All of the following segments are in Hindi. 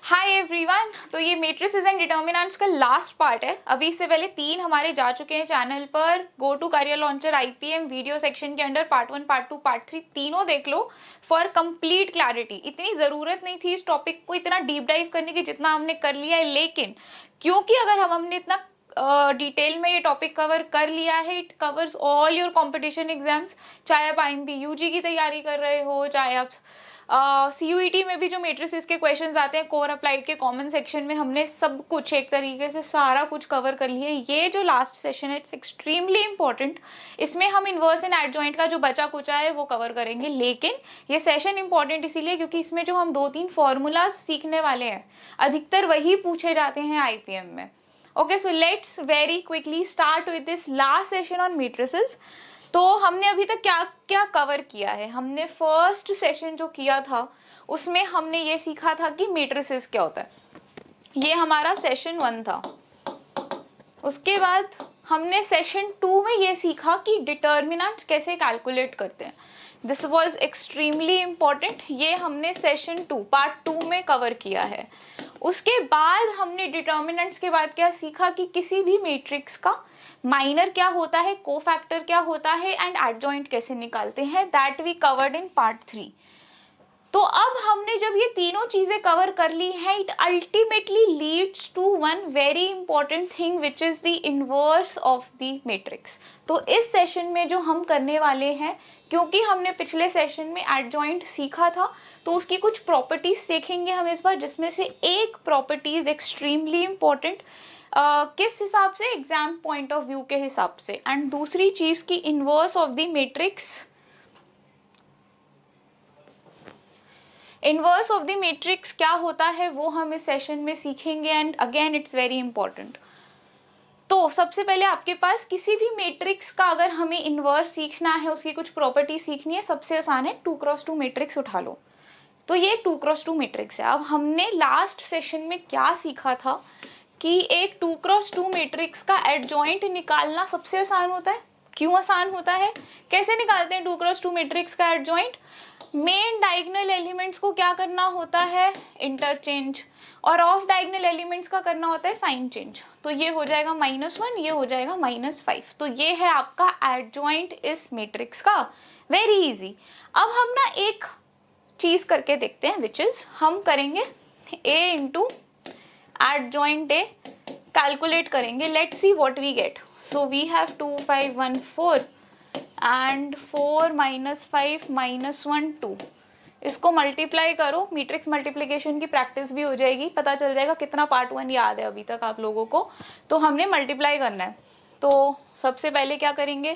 Hi everyone. तो ये मैट्रिसेस एंड डिटर्मिनेंट्स का लास्ट पार्ट है। अभी इससे पहले 3 हमारे जा चुके हैं चैनल पर। Go to Career Launcher IPM video section के अंडर पार्ट 1, पार्ट 2, पार्ट 3 तीनों देख लो फॉर कंप्लीट क्लैरिटी। इतनी जरूरत नहीं थी इस टॉपिक को इतना डीप डाइव करने की जितना हमने कर लिया है, लेकिन क्योंकि अगर हमने इतना डिटेल में ये टॉपिक कवर कर लिया है, it covers all your competition exams. चाहे आप आईएमपी यूजी की तैयारी कर रहे हो, चाहे आप सीयूईटी में भी जो मैट्रिसेस के क्वेश्चंस आते हैं कोर अप्लाइड के कॉमन सेक्शन में, हमने सब कुछ एक तरीके से सारा कुछ कवर कर लिया है। ये जो लास्ट सेशन है इट्स एक्सट्रीमली इंपॉर्टेंट। इसमें हम इनवर्स एंड एडजॉइंट का जो बचा कुचा है वो कवर करेंगे, लेकिन ये सेशन इंपॉर्टेंट इसीलिए क्योंकि इसमें जो हम 2-3 फॉर्मूलाज सीखने वाले हैं अधिकतर वही पूछे जाते हैं आईपीएम में। Okay, so let's very quickly start with this last session on matrices. तो हमने अभी तक क्या क्या कवर किया है? हमने फर्स्ट सेशन जो किया था उसमें हमने ये सीखा था कि मैट्रिसेस क्या होता है। ये हमारा सेशन 1 था। उसके बाद हमने सेशन 2 में ये सीखा कि डिटर्मिनेंट्स कैसे कैलकुलेट करते हैं। This was extremely important. ये हमने सेशन 2 पार्ट 2 में कवर किया है। उसके बाद हमने डिटर्मिनेंट्स के बाद क्या सीखा कि किसी भी मैट्रिक्स का माइनर क्या होता है, कोफैक्टर क्या होता है एंड एडजॉइंट कैसे निकालते हैं। That we covered in part 3। तो अब हमने जब ये तीनों चीजें कवर कर ली हैं, it ultimately leads to one very important thing which is the inverse of the matrix. तो इस सेशन में जो हम करने वाले हैं, क्योंकि हमने पिछले सेशन में एडजॉइंट सीखा था तो उसकी कुछ प्रॉपर्टीज सीखेंगे हम इस बार, जिसमें से एक प्रॉपर्टीज एक्सट्रीमली इंपॉर्टेंट किस हिसाब से, एग्जाम पॉइंट ऑफ व्यू के हिसाब से, एंड दूसरी चीज की inverse of the matrix. Inverse of the matrix क्या होता है वो हम इस सेशन में सीखेंगे and again it's very important. तो सबसे पहले आपके पास किसी भी मैट्रिक्स का अगर हमें इनवर्स सीखना है, उसकी कुछ प्रॉपर्टी सीखनी है, सबसे आसान है 2x2 मैट्रिक्स उठा लो। तो ये 2x2 मैट्रिक्स है। अब हमने लास्ट सेशन में क्या सीखा था कि एक 2x2 मैट्रिक्स का एडजॉइंट निकालना सबसे आसान होता है। क्यों आसान होता है? कैसे निकालते हैं 2x2 मैट्रिक्स का एडजॉइंट? मेन डायगोनल एलिमेंट्स को क्या करना होता है? इंटरचेंज। और ऑफ डायगोनल एलिमेंट्स का करना होता है साइन चेंज। तो ये हो जाएगा -1, ये हो जाएगा -5। तो ये है आपका एडजॉइंट इस मैट्रिक्स का। Very easy. अब हम ना एक चीज करके देखते हैं, विच इज हम करेंगे a into adjoint a, calculate करेंगे। Let's see what we get. So we have 2, 5, 1, 4 and 4 - 5 - 1 2। इसको मल्टीप्लाई करो, मैट्रिक्स मल्टीप्लिकेशन की प्रैक्टिस भी हो जाएगी, पता चल जाएगा कितना पार्ट 1 याद है अभी तक आप लोगों को। तो हमने मल्टीप्लाई करना है। तो सबसे पहले क्या करेंगे?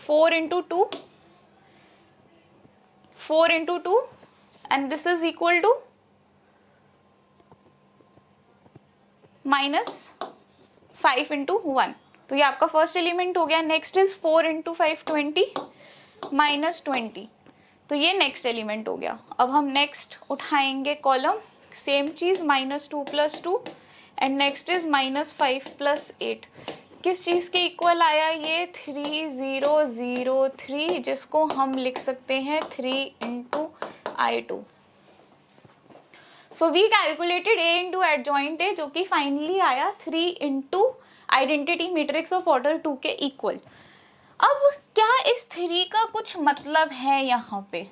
4 × 2, 4 × 2 and this is equal to -5 × 1। तो ये आपका फर्स्ट एलिमेंट हो गया। Next is 4 × 5 20 -20। तो ये नेक्स्ट एलिमेंट हो गया। अब हम नेक्स्ट उठाएंगे कॉलम, सेम चीज -2 + 2 एंड नेक्स्ट इज -5 + 8। किस चीज के इक्वल आया? ये 3 0 0 3, जिसको हम लिख सकते हैं 3 × I2। So we calculated a into adjoint a, जो कि फाइनली आया 3 into identity matrix of order 2 के इक्वल। अब क्या इस 3 का कुछ मतलब है यहाँ पे?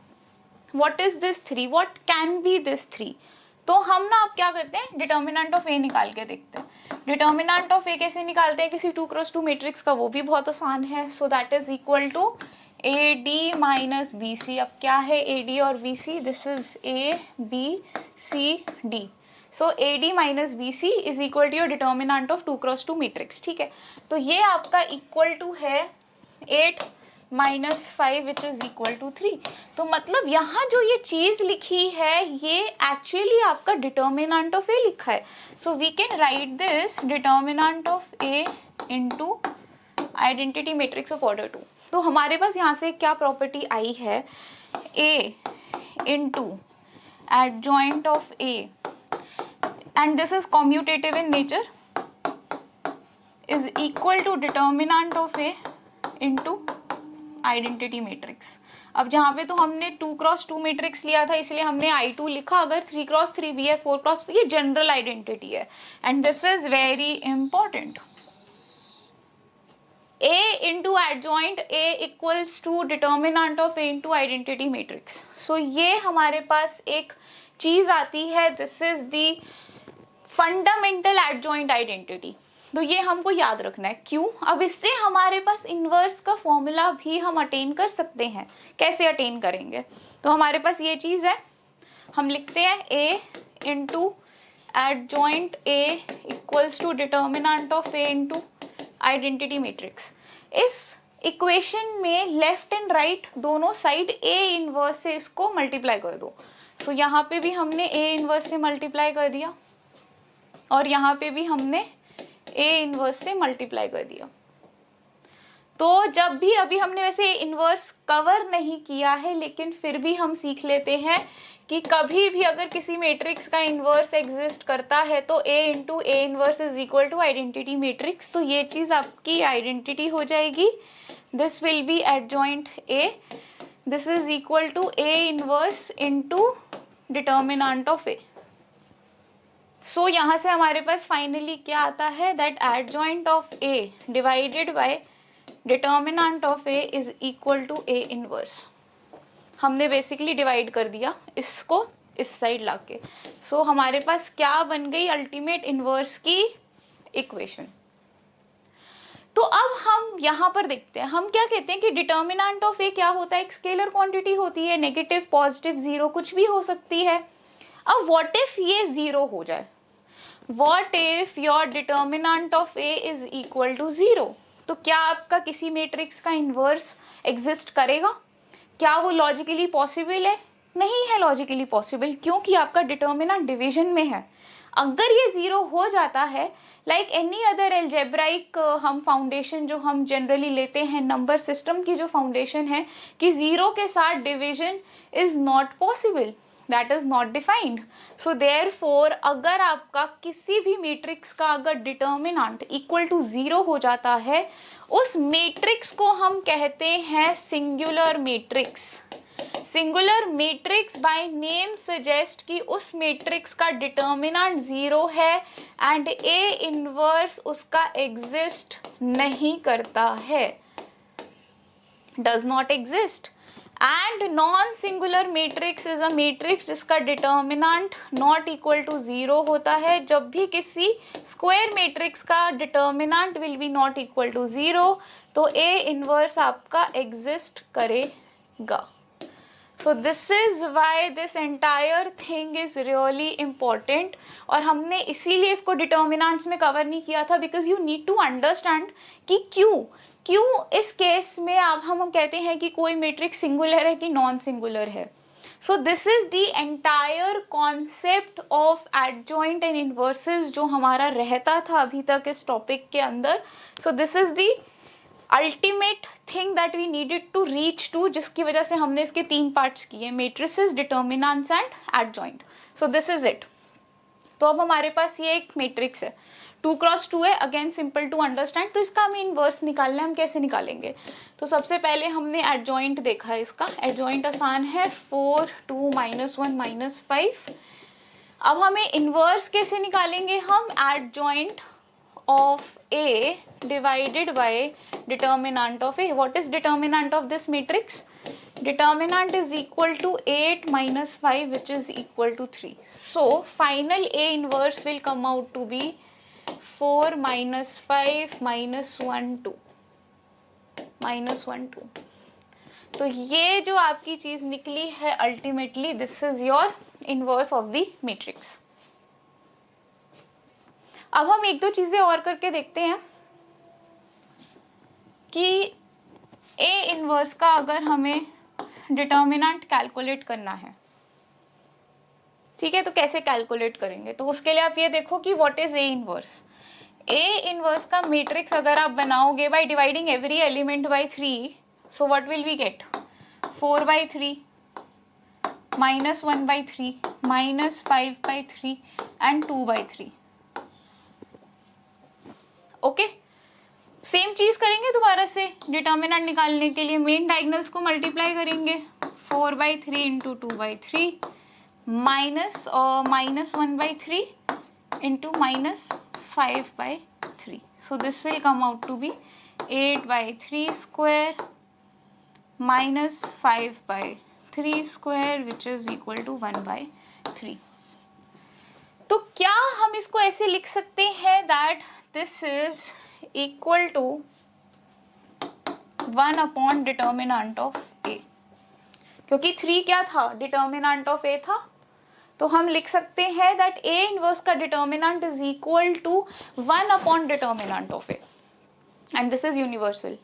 What is this 3? What can be this 3? तो हम ना अब क्या करते हैं, डिटर्मिनेंट ऑफ a निकाल के देखते हैं। डिटर्मिनेंट ऑफ a कैसे निकालते हैं किसी 2x2 मैट्रिक्स का? वो भी बहुत आसान है। So that is equal to AD - BC। अब क्या है AD और BC? This is A B C D। So AD - BC is equal to your determinant of 2x2 matrix. ठीक है, तो ये आपका इक्वल टू है 8 - 5 विच इज इक्वल टू 3। तो मतलब यहाँ जो ये चीज लिखी है ये एक्चुअली आपका डिटर्मिनेंट ऑफ A लिखा है। So we can write this determinant of A into identity matrix of order 2। तो हमारे पास यहाँ से क्या प्रॉपर्टी आई है? A into adjoint of A and this is commutative in nature is equal to determinant of A into identity matrix. अब जहाँ पे तो हमने 2x2 मैट्रिक्स लिया था इसलिए हमने I2 लिखा, अगर 3x3 भी है, 4x4, ये जनरल आइडेंटिटी है and this is very important. A into adjoint A equals to determinant of A into identity matrix। So ये हमारे पास एक चीज आती है, this is the fundamental adjoint identity. तो ये हमको याद रखना है। क्यों? अब इससे हमारे पास इनवर्स का फॉर्मूला भी हम अटेन कर सकते हैं। कैसे अटेन करेंगे? तो हमारे पास ये चीज है, हम लिखते हैं A into adjoint A equals to determinant of A into identity matrix. इस इक्वेशन में लेफ्ट एंड राइट दोनों साइड A इनवर्स से इसको मल्टीप्लाई कर दो। सो यहाँ पे भी हमने A इनवर्स से मल्टीप्लाई कर दिया और यहाँ पे भी हमने A इनवर्स से मल्टीप्लाई कर दिया। तो जब भी, अभी हमने वैसे इनवर्स कवर नहीं किया है लेकिन फिर भी हम सीख लेते हैं कि कभी भी अगर किसी मैट्रिक्स का इनवर्स एग्जिस्ट करता है तो A into A inverse is equal to identity matrix. तो ये चीज आपकी आइडेंटिटी हो जाएगी, this will be adjoint A, this is equal to A inverse into determinant of A। So यहाँ से हमारे पास फाइनली क्या आता है, that adjoint of A divided by determinant of A is equal to A inverse. हमने बेसिकली डिवाइड कर दिया इसको इस साइड लाके। सो हमारे पास क्या बन गई, अल्टीमेट इनवर्स की इक्वेशन। तो अब हम यहाँ पर देखते हैं, हम क्या कहते हैं कि डिटर्मिनेंट ऑफ A क्या होता है, एक स्केलर क्वांटिटी होती है, नेगेटिव, पॉजिटिव, जीरो, कुछ भी हो सकती है। अब व्हाट इफ ये जीरो हो जाए, what if your determinant of A is equal to zero, तो क्या आपका किसी मैट्रिक्स का इनवर्स एग्जिस्ट करेगा? क्या वो लॉजिकली पॉसिबल है? नहीं है लॉजिकली पॉसिबल, क्योंकि आपका डिटर्मिनेंट डिवीजन में है। अगर ये जीरो हो जाता है, लाइक एनी अदर एल्जेब्राइक हम फाउंडेशन जो हम जनरली लेते हैं नंबर सिस्टम की जो फाउंडेशन है कि जीरो के साथ division is not possible, that is not defined. So therefore अगर आपका किसी भी मैट्रिक्स का अगर डिटर्मिनेंट इक्वल टू जीरो हो जाता है, उस मैट्रिक्स को हम कहते हैं singular matrix. Singular matrix by name suggest कि उस मैट्रिक्स का डिटर्मिनेंट जीरो है एंड A इनवर्स उसका एग्जिस्ट नहीं करता है, does not exist. And non singular matrix is a matrix जिसका determinant not equal to zero होता है। जब भी किसी स्क्वायर मैट्रिक्स का determinant will be not equal to zero, तो A इनवर्स आपका एग्जिस्ट करेगा। So this is why this entire thing is really important. और हमने इसीलिए इसको डिटर्मिनेंट्स में कवर नहीं किया था, because you need to understand कि क्यों इस केस में अब हम कहते हैं कि कोई मैट्रिक्स सिंगुलर है कि नॉन सिंगुलर है। So this is the entire concept of adjoint and inverses जो हमारा रहता था अभी तक इस टॉपिक के अंदर। So this is the ultimate thing that we needed to reach to, जिसकी वजह से हमने इसके 3 पार्ट्स किए, matrices, determinants and adjoint. So this is it. तो अब हमारे पास ये एक मैट्रिक्स है, 2x2 है, अगेन सिंपल टू अंडरस्टैंड। तो इसका हमें इनवर्स निकालना है, हम कैसे निकालेंगे? तो सबसे पहले हमने एडजॉइंट देखा है, इसका एडजॉइंट आसान है, 4 2 -1 -5। अब हमें इनवर्स कैसे निकालेंगे हम? Adjoint of A divided by determinant of A. What is determinant of this matrix? Determinant is equal to 8 minus 5, which is equal to 3. So final A inverse will come out to be 4 minus 5 minus 1 2 minus 1 2. तो ये जो आपकी चीज निकली है ultimately, this is your inverse of the matrix. अब हम एक दो चीजें और करके देखते हैं कि A इनवर्स का अगर हमें डिटर्मिनेंट कैलकुलेट करना है, ठीक है, तो कैसे कैलकुलेट करेंगे? तो उसके लिए आप ये देखो कि what is A inverse. A inverse का मैट्रिक्स अगर आप बनाओगे by dividing every element by 3, so what will we get? 4/3 -1/3 -5/3 and 2/3। Okay, same चीज करेंगे दोबारा से, डिटर्मिनेंट निकालने के लिए मेन डायगोनल्स को मल्टीप्लाई करेंगे, 4/3 into 2/3 minus minus 1/3 into minus 5/3. So this will come out to be 8/3 square minus 5/3 square which is equal to 1/3. तो क्या हम इसको ऐसे लिख सकते हैं that this is equal to 1 upon determinant of A, क्योंकि 3 क्या था, डिटर्मिनेंट ऑफ A था, तो हम लिख सकते हैं that A इनवर्स का determinant is equal to 1 upon determinant of A, and this is universal.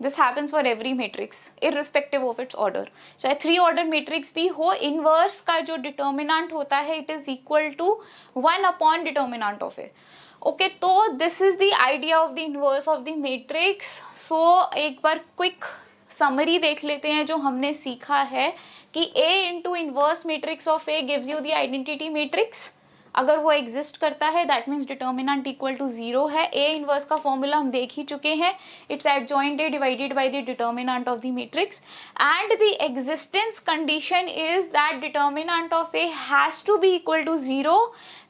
This happens for every matrix irrespective of its order. चाहे 3 ऑर्डर मैट्रिक्स भी हो, इनवर्स का जो डिटर्मिनेंट होता है it is equal to 1 upon determinant of A. Okay, तो this is the idea of the inverse of the matrix. So एक बार क्विक समरी देख लेते हैं जो हमने सीखा है कि A into inverse matrix of A gives you the identity matrix. अगर वो एग्जिस्ट करता है that means determinant equal to 0 है. A इनवर्स का फॉर्मूला हम देख ही चुके हैं, it's adjoint A divided by the determinant of the matrix, and the existence condition is that determinant of A has to be equal to 0.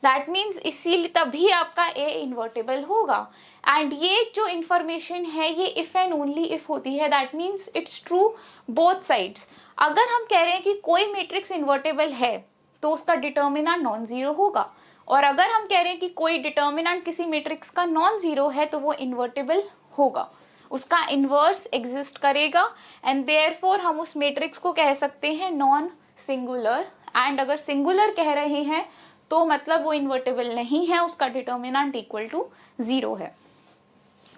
That means इसीलिए तभी आपका A इन्वर्टेबल होगा. एंड ये जो इंफॉर्मेशन है ये इफ एंड ओनली इफ होती है, that means it's true both sides. अगर हम कह रहे हैं कि कोई मैट्रिक्स इन्वर्टेबल है तो उसका डिटर्मिनेंट नॉन जीरो होगा, और अगर हम कह रहे हैं कि कोई डिटर्मिनेंट किसी मैट्रिक्स का नॉन जीरो है तो वो इन्वर्टेबल होगा, उसका इनवर्स एग्जिस्ट करेगा, एंड देयरफॉर हम उस मैट्रिक्स को कह सकते हैं नॉन सिंगुलर. एंड अगर सिंगुलर कह रहे हैं तो मतलब वो इन्वर्टेबल नहीं है, उसका डिटर्मिनेंट इक्वल टू 0 है.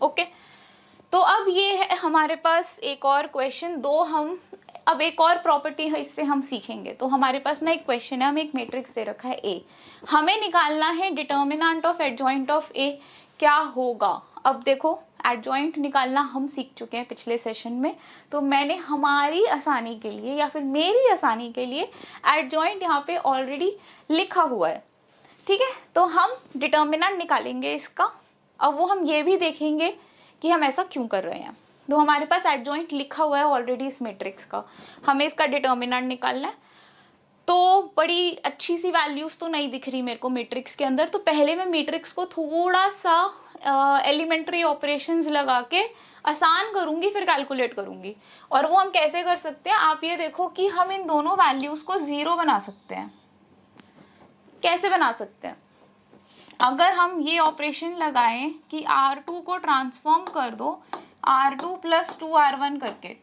ओके, तो अब ये है हमारे पास एक और क्वेश्चन. हम अब एक और प्रॉपर्टी है, इससे हम सीखेंगे. तो हमारे पास ना एक क्वेश्चन है, हमें एक मैट्रिक्स दे रखा है A, हमें निकालना है determinant of adjoint of A क्या होगा. अब देखो, एडजॉइंट निकालना हम सीख चुके हैं पिछले सेशन में, तो मैंने हमारी आसानी के लिए या फिर मेरी आसानी के लिए एडजॉइंट यहाँ पे ऑलरेडी लिखा हुआ है. ठीक है, तो हम डिटर्मिनेंट निकालेंगे इसका. अब वो हम ये भी देखेंगे कि हम ऐसा क्यों कर रहे हैं. तो हमारे पास एडजॉइंट लिखा हुआ है ऑलरेडी इस मैट्रिक्स का, हमें इसका डिटर्मिनेंट निकालना है. तो बड़ी अच्छी सी वैल्यूज तो नहीं दिख रही मेरे को मैट्रिक्स के अंदर, तो पहले मैं मैट्रिक्स को थोड़ा सा एलिमेंट्री ऑपरेशंस लगा के आसान करूंगी, फिर कैलकुलेट करूंगी. और वो हम कैसे कर सकते हैं, आप ये देखो कि हम इन दोनों वैल्यूज को 0 बना सकते हैं. कैसे बना सकते हैं, अगर हम ये ऑपरेशन लगाएं कि R2 को ट्रांसफॉर्म कर दो R2 प्लस 2R1 करके.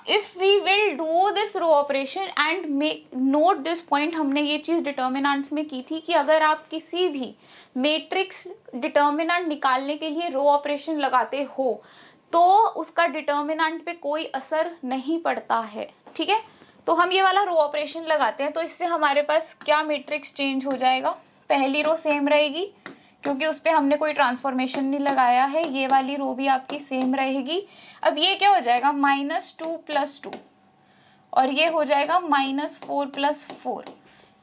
If we will do this row operation and make note this point, हमने ये चीज डिटर्मिनेंट्स में की थी कि अगर आप किसी भी मैट्रिक्स डिटर्मिनेंट निकालने के लिए रो ऑपरेशन लगाते हो तो उसका डिटर्मिनेंट पे कोई असर नहीं पड़ता है. ठीक है, तो हम ये वाला रो ऑपरेशन लगाते हैं, तो इससे हमारे पास क्या मैट्रिक्स चेंज हो जाएगा. पहली रो सेम रहेगी क्योंकि उस पर हमने कोई ट्रांसफॉर्मेशन नहीं लगाया है, ये वाली रो भी आपकी सेम रहेगी. अब ये क्या हो जाएगा, -2 + 2, और ये हो जाएगा -4 + 4,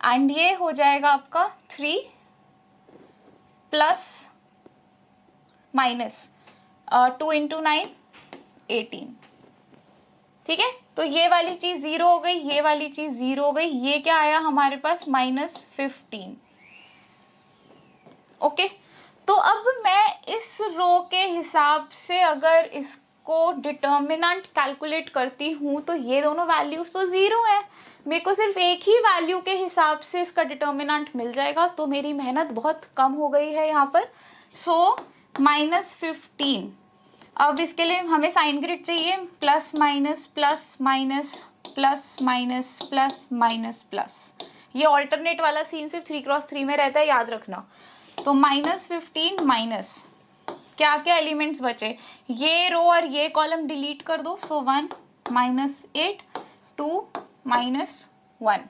एंड ये हो जाएगा आपका 3 प्लस माइनस 2 × 9 18. ठीक है, तो ये वाली चीज 0 हो गई, ये वाली चीज 0 हो गई, ये क्या आया हमारे पास -15. ओके, तो अब मैं इस रो के हिसाब से अगर इसको डिटर्मिनेंट कैलकुलेट करती हूँ तो ये दोनों वैल्यूज तो 0 है, मेरे को सिर्फ एक ही वैल्यू के हिसाब से इसका डिटर्मिनेंट मिल जाएगा, तो मेरी मेहनत बहुत कम हो गई है यहाँ पर. सो -15. अब इसके लिए हमें साइन ग्रिड चाहिए, plus minus plus minus plus minus plus minus plus. ये ऑल्टरनेट वाला सीन सिर्फ 3x3 में रहता है, याद रखना. तो -15 माइनस क्या क्या एलिमेंट्स बचे, ये रो और ये कॉलम डिलीट कर दो. सो 1 -8 2 -1.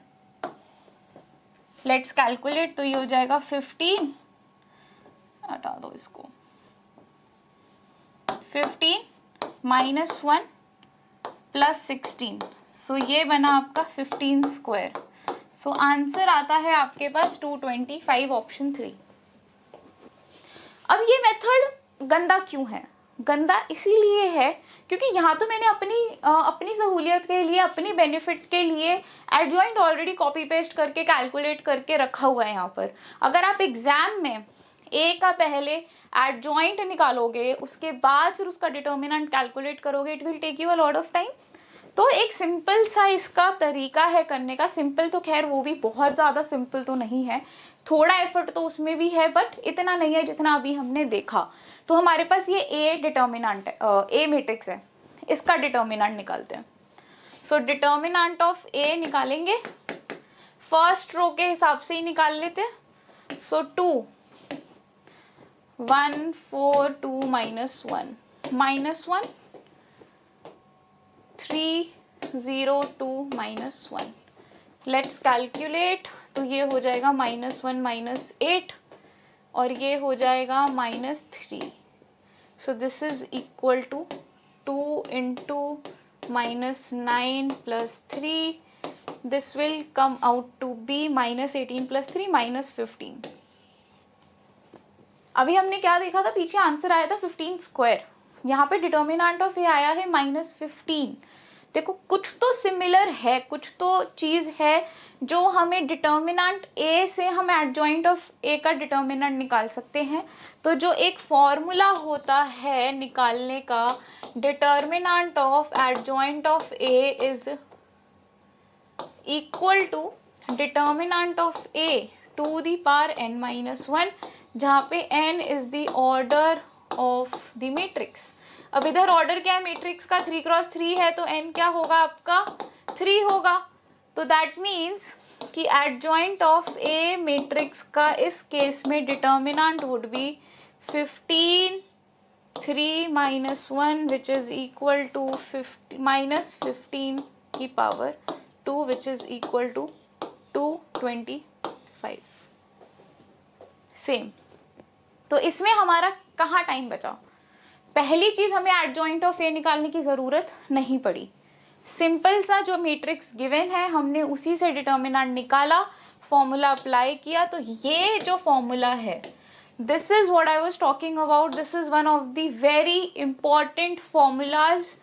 Let's calculate. तो ये हो जाएगा 15, हटा दो इसको, 15 -1 + 16. सो ये बना आपका 15 स्क्वायर. सो आंसर आता है आपके पास 225, ऑप्शन 3. अब ये मेथड गंदा क्यों है, गंदा इसीलिए है क्योंकि यहाँ तो मैंने अपनी सहूलियत के लिए, अपनी बेनिफिट के लिए एडजॉइंट ऑलरेडी कॉपी पेस्ट करके कैलकुलेट करके रखा हुआ है यहाँ पर। अगर आप एग्जाम में ए का पहले एडजॉइंट निकालोगे, उसके बाद फिर उसका डिटर्मिनेंट कैलकुलेट करोगे, it will take you a lot of time. तो एक सिंपल सा इसका तरीका है करने का। सिंपल तो खैर वो भी बहुत ज़्यादा सिंपल तो नहीं है, थोड़ा एफर्ट तो उसमें भी है, बट इतना नहीं है जितना अभी हमने देखा। तो हमारे पास ये ए डिटर्मिनेंट है, ए मैट्रिक्स है, इसका डिटर्मिनेंट निकालते हैं। सो डिटर्मिनेंट ऑफ ए निकालेंगे, फर्स्ट रो के हिसाब से ही निकाल लेते हैं। सो 2 1 4 2 -1 -1 3 0 2 -1। Let's calculate. तो ये हो जाएगा -1 -8 और ये हो जाएगा -3। So this is equal to 2 into -9 + 3, this will come out to be -18 + 3 -15। अभी हमने क्या देखा था, पीछे आंसर आया था 15 स्क्वायर, यहाँ पे डिटर्मिनेंट ऑफ ए आया है -15। देखो कुछ तो सिमिलर है, कुछ तो चीज है जो हमें डिटर्मिनेंट ए से हम एडजॉइंट ऑफ ए का डिटर्मिनेंट निकाल सकते हैं। तो जो एक फॉर्मूला होता है निकालने का, determinant of adjoint of A is equal to determinant of A to the power n-1, जहाँ पे n is the order of the matrix. अब इधर ऑर्डर क्या है मैट्रिक्स का, 3 × 3 है, तो n क्या होगा आपका 3 होगा। तो दैट मीन्स कि एडजॉइंट ऑफ ए मैट्रिक्स का इस केस में determinant would be 15 3 -1 which is equal to -15 की power 2 which is equal to 225। Same. तो इसमें हमारा कहाँ टाइम बचा, पहली चीज हमें एडजॉइंट ऑफ ए निकालने की जरूरत नहीं पड़ी। सिंपल सा जो मैट्रिक्स गिवन है हमने उसी से डिटर्मिनेंट निकाला, फॉर्मूला अप्लाई किया। तो ये जो फॉर्मूला है, this is what I was talking about, this is one of the very important formulas.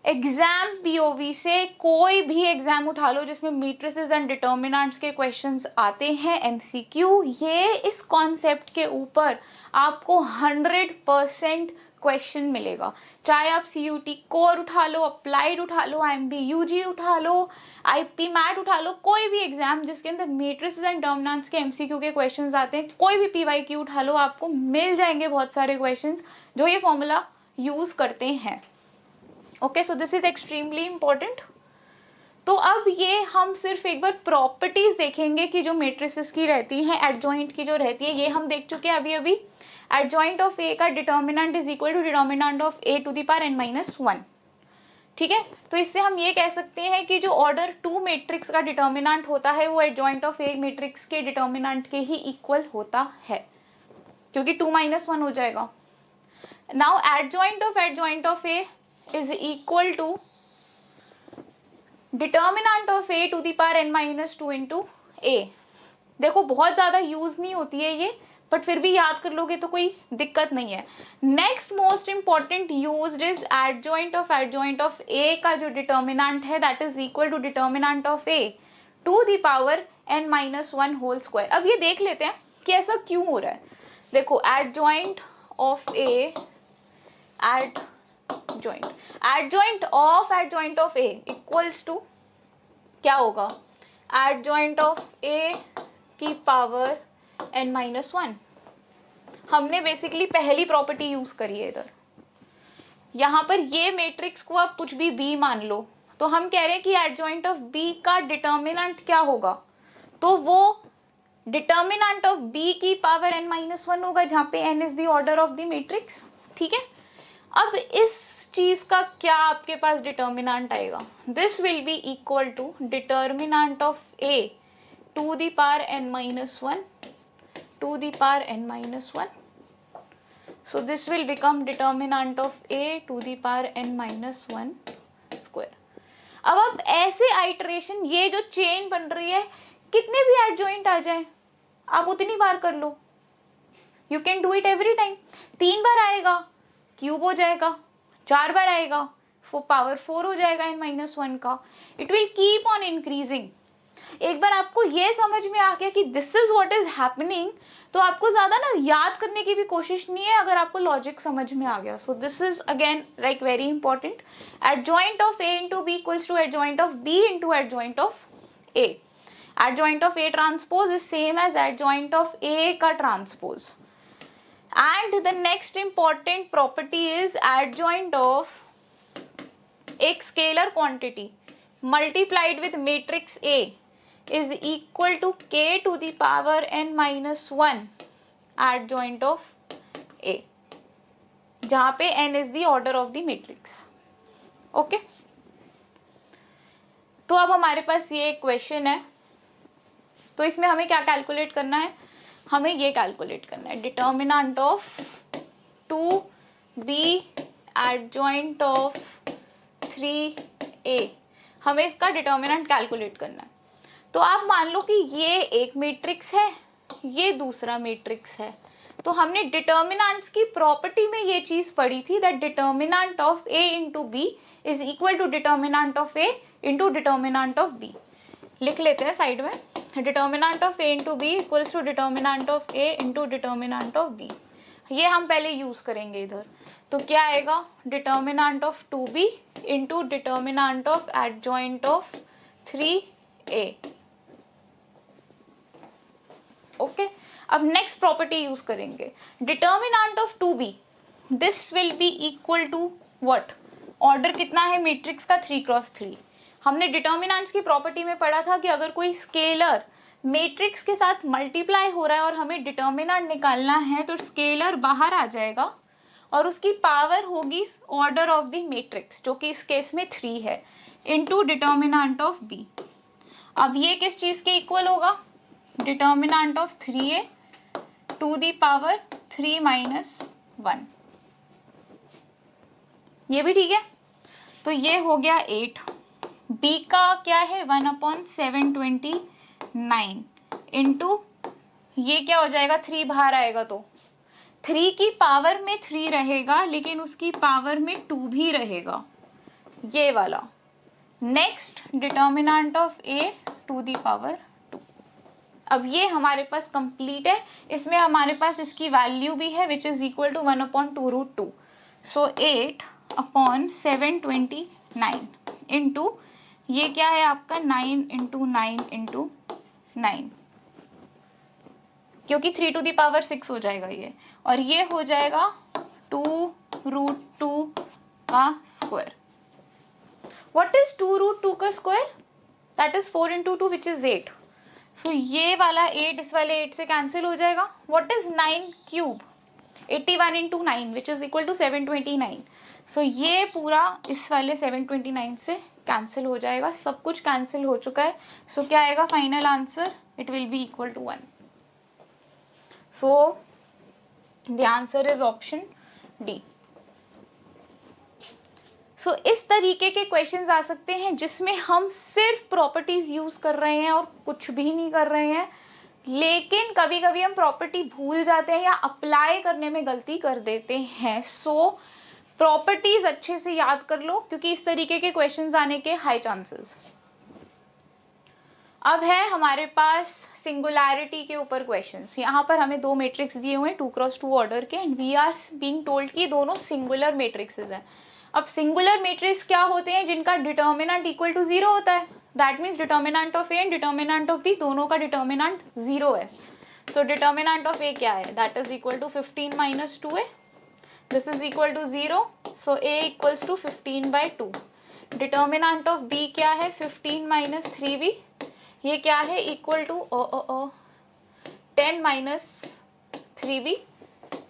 Exam POV से कोई भी एग्जाम उठा लो जिसमें मैट्रिसेस एंड डिटर्मिनेंट्स के क्वेश्चंस आते हैं एमसीक्यू, ये इस कॉन्सेप्ट के ऊपर आपको 100% क्वेश्चन मिलेगा। चाहे आप सीयूटी कोर उठा लो, अप्लाइड उठा लो, आईएमबी यूजी उठा लो, आईपी मैट उठा लो, कोई भी एग्जाम जिसके अंदर मैट्रिसेस एंड डिटर्मिनेंट्स के एमसीक्यू के क्वेश्चंस आते हैं, कोई भी पीवाईक्यू उठा लो, आपको मिल जाएंगे बहुत सारे क्वेश्चंस जो ये फॉर्मूला यूज करते हैं। Okay, so this is extremely important. तो अब ये हम सिर्फ एक बार प्रॉपर्टीज देखेंगे कि जो मैट्रिसेस की रहती हैं, एडजॉइंट की जो रहती है, ये हम देख चुके हैं अभी। एडजॉइंट ऑफ ए का determinant is equal to determinant of A to the power n-1। ठीक है, तो इससे हम ये कह सकते हैं कि जो ऑर्डर 2 मैट्रिक्स का डिटर्मिनेंट होता है वो एडजॉइंट ऑफ ए मैट्रिक्स के डिटर्मिनेंट के ही इक्वल होता है, क्योंकि 2 - 1 हो जाएगा। Now adjoint of A is equal to determinant of A to the power n-2 into A. देखो बहुत ज्यादा यूज नहीं होती है ये, बट फिर भी याद कर लोगे तो कोई दिक्कत नहीं है। Next most important used is adjoint of A का जो डिटर्मिनेंट है that is equal to determinant of A to the power n-1 whole square. अब ये देख लेते हैं कि ऐसा क्यों हो रहा है। देखो adjoint of A adjoint of A equals to क्या होगा, एडजॉइंट ऑफ ए की पावर n-1। हमने बेसिकली पहली प्रॉपर्टी यूज करी है इधर। यहां पर ये मैट्रिक्स को आप कुछ भी बी मान लो, तो हम कह रहे हैं कि एडजॉइंट ऑफ बी का डिटर्मिनेंट क्या होगा, तो वो डिटर्मिनेंट ऑफ बी की पावर n-1 होगा, जहां पे n is the order of the matrix. ठीक है, अब इस चीज का क्या आपके पास डिटर्मिनेंट आएगा, this will be equal to determinant of A to the power n-1 to the power n-1. So this will become determinant of a to the power n-1 square. अब आप ऐसे आइटरेशन, ये जो चेन बन रही है, कितने भी एडजॉइंट आ जाए आप उतनी बार कर लो, you can do it every time. 3 बार आएगा क्यूब हो जाएगा, 4 बार आएगा, पावर 4 हो जाएगा n-1 का. It will keep on increasing. एक बार आपको ये समझ में आ गया कि this is what is happening, तो आपको ज्यादा ना याद करने की भी कोशिश नहीं है अगर आपको लॉजिक समझ में आ गया. So this is again like very important. Adjoint of A into B equals to adjoint of B into adjoint of A. Adjoint of A transpose is same as adjoint of A का transpose. And the next important property is adjoint of एक scalar quantity multiplied with matrix A is equal to k to the power n-1 adjoint of A, जहां पे n is the order of the matrix. Okay, तो अब हमारे पास ये एक क्वेश्चन है, तो इसमें हमें क्या कैलकुलेट करना है? हमें ये कैलकुलेट करना है determinant of 2b adjoint of 3a. हमें इसका डिटर्मिनेंट कैलकुलेट करना है. तो आप मान लो कि ये एक मैट्रिक्स है, ये दूसरा मैट्रिक्स है. तो हमने डिटर्मिनेंट्स की प्रॉपर्टी में ये चीज पढ़ी थी that determinant of A into B is equal to determinant of A into determinant of B. लिख लेते हैं साइड में. Determinant of A into B equals to determinant of A into determinant of B. ये हम पहले यूज करेंगे इधर. तो क्या आएगा? Determinant of 2b into determinant of adjoint of 3a. Okay, अब नेक्स्ट प्रॉपर्टी यूज करेंगे. Determinant of 2b, this will be equal to what? Order कितना है मैट्रिक्स का? 3x3. हमने डिटर्मिनेंट्स की प्रॉपर्टी में पढ़ा था कि अगर कोई स्केलर मैट्रिक्स के साथ मल्टीप्लाई हो रहा है और हमें डिटर्मिनेंट निकालना है तो स्केलर बाहर आ जाएगा और उसकी पावर होगी ऑर्डर ऑफ द मैट्रिक्स, जो कि इस केस में 3 है, इनटू डिटर्मिनेंट ऑफ b. अब ये किस चीज के इक्वल होगा? Determinant of 3a to the power 3 minus 1. ये भी ठीक है. तो ये हो गया 8. b का क्या है? 1/729 इंटू ये क्या हो जाएगा? 3 बाहर आएगा तो 3 की पावर में 3 रहेगा लेकिन उसकी पावर में 2 भी रहेगा, ये वाला. Next determinant of A to the power 2. अब ये हमारे पास कंप्लीट है. इसमें हमारे पास इसकी वैल्यू भी है which is equal to 1/2√2. So 8/729 into ये क्या है आपका? 9 इंटू 9 इंटू 9, क्योंकि 3 टू द पावर 6 हो जाएगा ये, और ये हो जाएगा 2√2 का स्क्वायर. व्हाट इज 2√2 का square? That is 4 into 2 which is 8. सो ये वाला 8 इस वाले 8 से कैंसिल हो जाएगा. What is 9 cube? 81 into 9 which is equal to 729. So ये पूरा इस वाले 729 से कैंसिल हो जाएगा. सब कुछ कैंसिल हो चुका है. सो क्या आएगा final answer? It will be equal to 1. So the answer is option D. So इस तरीके के क्वेश्चंस आ सकते हैं जिसमें हम सिर्फ प्रॉपर्टीज यूज कर रहे हैं और कुछ भी नहीं कर रहे हैं, लेकिन कभी कभी हम प्रॉपर्टी भूल जाते हैं या अप्लाई करने में गलती कर देते हैं. सो प्रॉपर्टीज अच्छे से याद कर लो क्योंकि इस तरीके के क्वेश्चंस आने के हाई चांसेस. अब है हमारे पास सिंगुलैरिटी के ऊपर क्वेश्चंस. यहाँ पर हमें 2 मैट्रिक्स दिए हुए हैं 2x2 ऑर्डर के, and we are being told कि दोनों सिंगुलर मैट्रिक्सेस हैं. अब सिंगुलर मैट्रिक्स क्या होते हैं? जिनका डिटर्मिनेंट इक्वल टू 0 होता है. That means determinant of A and determinant of B दोनों का डिटर्मिनेंट 0 है. सो डिटर्मिनेंट ऑफ A क्या है? That is equal to 15 minus 2A. This is equal to 0. So A equals to 15/2. Determinant of B क्या है? 15 माइनस 3B. ये क्या है? Equal to 10 minus 3B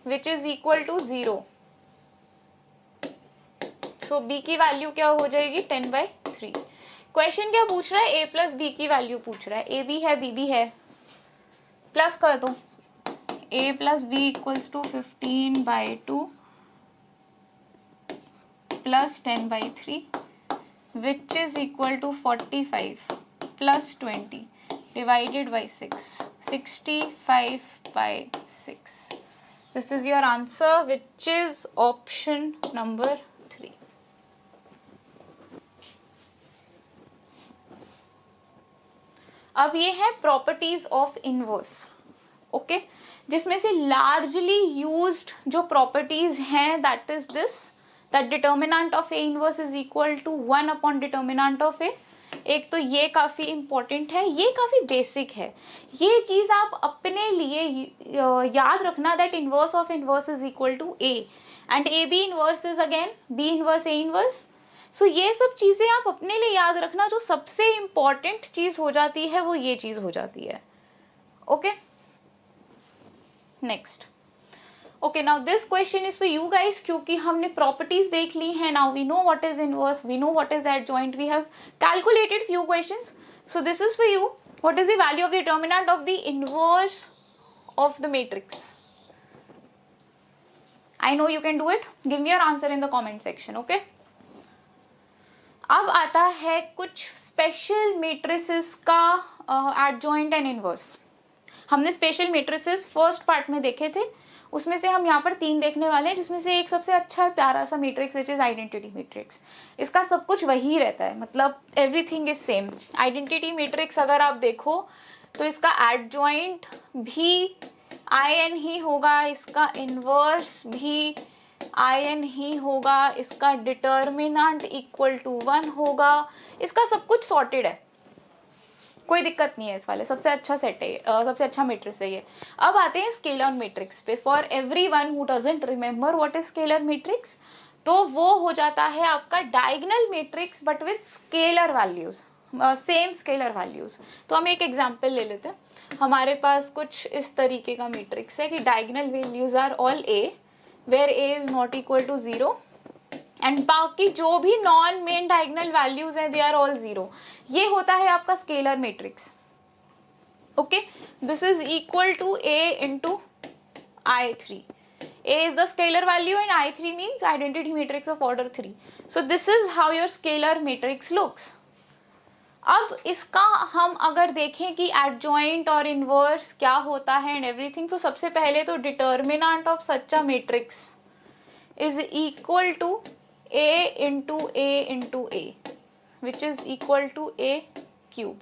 which is equal to 0. So B की वैल्यू क्या हो जाएगी? 10/3. क्वेश्चन क्या पूछ रहा है? A प्लस B की वैल्यू पूछ रहा है. A भी है, B भी है, प्लस कर दो. A plus B equals to 15/2 plus 10/3 which is equal to 45 plus 20 divided by 6, 65/6. This is your answer, which is option number 3. अब ये है प्रॉपर्टीज ऑफ इनवर्स, ओके, जिसमें से लार्जली यूज्ड जो प्रॉपर्टीज हैं that is this, that determinant of A inverse is equal to 1 upon determinant of A. एक तो ये काफ़ी इंपॉर्टेंट है, ये काफ़ी बेसिक है, ये चीज़ आप अपने लिए याद रखना, that inverse of inverse is equal to A and A B inverse is again B inverse A inverse. सो ये सब चीज़ें आप अपने लिए याद रखना. जो सबसे इम्पॉर्टेंट चीज़ हो जाती है वो ये चीज़ हो जाती है. Okay, next. Okay, now this question is for you guys, क्योंकि हमने प्रॉपर्टीज देख ली हैं. Now we know what is inverse, we know what is adjoint, we have calculated few questions. So this is for you. What is the value of the determinant of the inverse of the matrix? I know you can do it. Give me your answer in the comment section. Okay, अब आता है कुछ स्पेशल मैट्रिसेस का एडजॉइंट एंड इनवर्स. हमने स्पेशल मैट्रिसेस फर्स्ट पार्ट में देखे थे, उसमें से हम यहाँ पर 3 देखने वाले हैं, जिसमें से एक सबसे अच्छा प्यारा सा matrix which is identity matrix. इसका सब कुछ वही रहता है, मतलब everything is same. Identity matrix अगर आप देखो तो इसका एडजॉइंट भी IN ही होगा, इसका इनवर्स भी IN ही होगा, इसका डिटर्मिनेंट इक्वल टू 1 होगा, इसका सब कुछ सॉर्टेड है, कोई दिक्कत नहीं है इस वाले. सबसे अच्छा सेट है, सबसे अच्छा मैट्रिक्स है ये. अब आते हैं स्केलर मैट्रिक्स पे. For everyone who doesn't remember what is scalar matrix, तो वो हो जाता है आपका diagonal matrix but with scalar values, same scalar values. तो हम एक एग्जांपल ले लेते हैं. हमारे पास कुछ इस तरीके का मैट्रिक्स है कि diagonal values are all A, where A is not equal to 0 and बाकी जो भी नॉन मेन डायगोनल वैल्यूज हैं दे आर ऑल 0. ये होता है आपका scalar matrix. Okay, this is equal to A into I3. A is the scalar value and I3 means identity matrix of order 3. So this is how your scalar matrix looks. अब इसका हम अगर देखें कि एडजॉइंट और इनवर्स क्या होता है एंड एवरीथिंग, तो सबसे पहले तो determinant of such a matrix is equal to A into A into A, which is equal to A cube.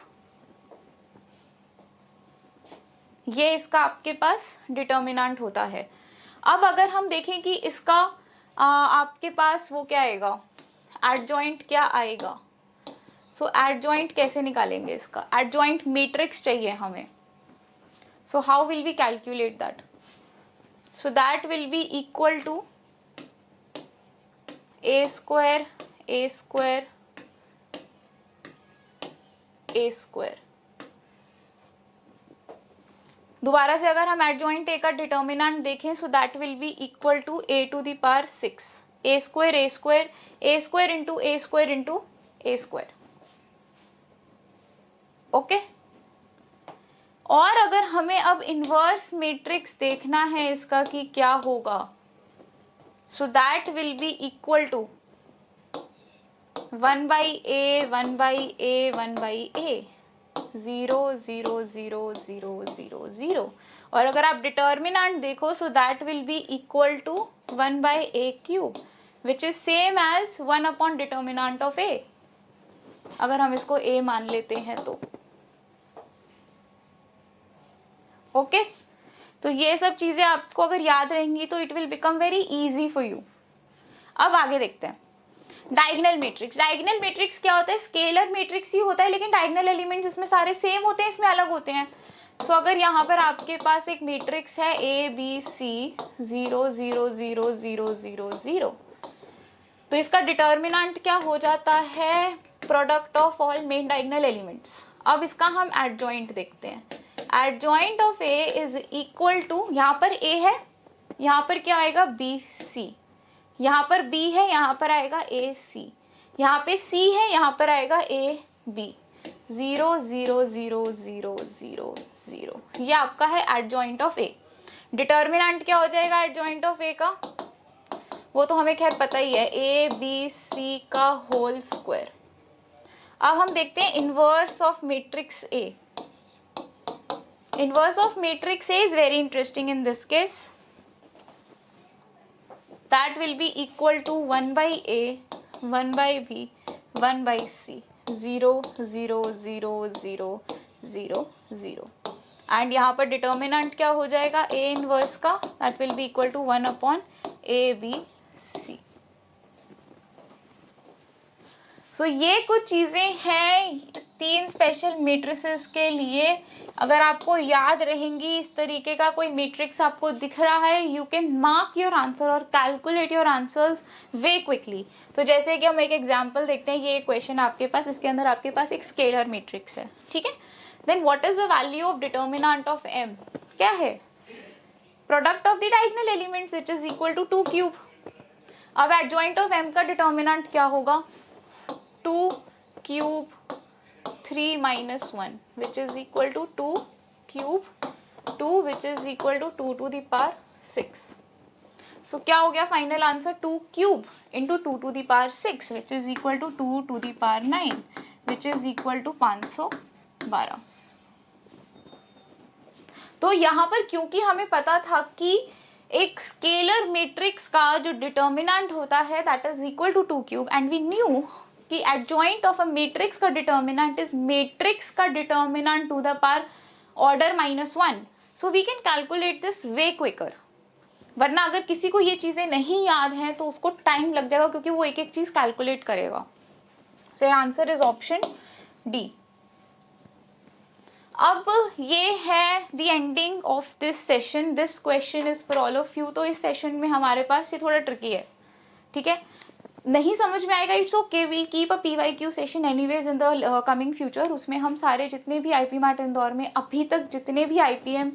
ये इसका आपके पास डिटर्मिनेंट होता है. अब अगर हम देखें कि इसका आपके पास वो क्या आएगा, एडजॉइंट क्या आएगा. सो एडजॉइंट कैसे निकालेंगे, इसका एडजॉइंट मैट्रिक्स चाहिए हमें. So how will we calculate that? So that will be equal to A square A square A square. दोबारा से अगर हम एडजॉइंट A का डिटर्मिनेंट देखें, so that will be equal to A to the power 6. A square A square A square into A square into A square. Okay, और अगर हमें अब इनवर्स मैट्रिक्स देखना है इसका कि क्या होगा, so that will be equal to 1 by A 1 by A 1 by A 0 0 0 0 0 0. और अगर आप डिटर्मिनेंट देखो, so that will be equal to 1 by A cube, which is same as 1 upon determinant of A, अगर हम इसको A मान लेते हैं तो. ओके, तो ये सब चीजें आपको अगर याद रहेंगी तो it will become very easy for you. अब आगे देखते हैं डायगोनल मैट्रिक्स. डायगोनल मैट्रिक्स क्या होता है? स्केलर मैट्रिक्स ही होता है, लेकिन डायगोनल एलिमेंट्स इसमें सारे सेम होते हैं, इसमें अलग होते हैं. सो अगर यहाँ पर आपके पास एक मैट्रिक्स है ABC 0 0 0 0 0 0, तो इसका डिटर्मिनेंट क्या हो जाता है? Product of all main diagonal elements. अब इसका हम एडजॉइंट देखते हैं. Adjoint of A is equal to, यहाँ पर A है, यहाँ पर क्या आएगा BC, यहाँ पर B है, यहाँ पर आएगा AC, यहाँ पे C है, यहाँ पर आएगा AB. 0 0 0 0 0 0. ये आपका है एडजॉइंट ऑफ A. डिटर्मिनेंट क्या हो जाएगा एडजॉइंट ऑफ A का? वो तो हमें खैर पता ही है, ABC का होल स्क्वायर. अब हम देखते हैं inverse of matrix A. Inverse of matrix A is very interesting in this case. that will be equal to 1 by A, 1 by B, 1 by C, 0 0 0 0 0 0 and यहाँ पर डिटर्मिनेंट क्या हो जाएगा A इनवर्स का, that will be equal to 1 upon A B C। So ये कुछ चीज़ें हैं 3 स्पेशल मैट्रिसेस के लिए। अगर आपको याद रहेंगी, इस तरीके का कोई मैट्रिक्स आपको दिख रहा है, you can mark your answer और calculate your answers way quickly. तो जैसे कि हम एक एग्जांपल देखते हैं, ये क्वेश्चन आपके पास, इसके अंदर आपके पास एक स्केलर मैट्रिक्स है, ठीक है। Then what is the value of determinant of m? क्या है? Product of the diagonal elements which is equal to 2 cube. अब एडजॉइंट ऑफ m का डिटर्मिनेंट क्या होगा? 2 cube 3 minus 1 which is equal to 2 cube 2 which is equal to 2 to the power 6. So क्या हो गया final answer? 2 cube into 2 to the power 6 which is equal to 2 to the power 9 which is equal to 512। तो यहाँ पर क्योंकि हमें पता था कि एक स्केलर मैट्रिक्स का जो डिटर्मिनेंट होता है that is equal to 2 cube, and we knew कि एडजॉइंट ऑफ अ मैट्रिक्स का डिटर्मिनेंट इज मैट्रिक्स का determinant to the power order -1, so we can calculate this way quicker. वरना अगर किसी को ये चीजें नहीं याद हैं तो उसको टाइम लग जाएगा, क्योंकि वो एक एक चीज कैलकुलेट करेगा। So answer is option D. अब ये है the ending of this session. This question is for all of you. तो इस सेशन में हमारे पास ये थोड़ा ट्रिकी है, ठीक है। नहीं समझ में आएगा, it's okay, we'll keep a PYQ session anyways in the coming future. उसमें हम सारे जितने भी IP मैट इंदौर में अभी तक जितने भी IPM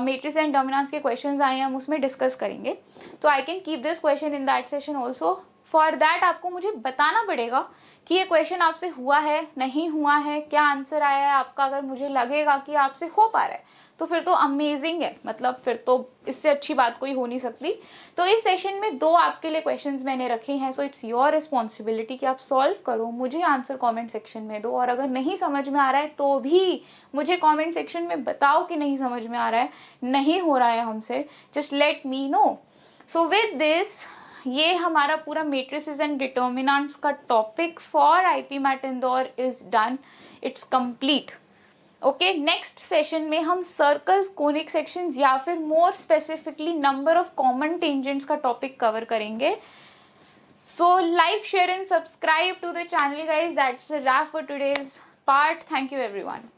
मैट्रिक्स एंड डोमिनेंस के क्वेश्चंस आए हैं हम उसमें डिस्कस करेंगे। तो I can keep this question in that session also. For that आपको मुझे बताना पड़ेगा कि ये क्वेश्चन आपसे हुआ है, नहीं हुआ है, क्या आंसर आया है आपका। अगर मुझे लगेगा कि आपसे हो पा रहा है तो फिर तो अमेजिंग है, मतलब फिर तो इससे अच्छी बात कोई हो नहीं सकती। तो इस सेशन में 2 आपके लिए क्वेश्चंस मैंने रखे हैं, सो इट्स योर रिस्पॉन्सिबिलिटी कि आप सॉल्व करो, मुझे आंसर कमेंट सेक्शन में दो। और अगर नहीं समझ में आ रहा है तो भी मुझे कमेंट सेक्शन में बताओ कि नहीं समझ में आ रहा है, नहीं हो रहा है हमसे, just let me know. So with this ये हमारा पूरा मैट्रिसेस एंड डिटर्मिनेंट्स का topic for IP MAT Indore is done, it's complete. Okay, next session में हम सर्कल्स, कोनिक सेक्शंस या फिर more specifically number of common tangents का टॉपिक कवर करेंगे। So like, share and subscribe to the channel guys. That's a wrap for today's part. Thank you everyone.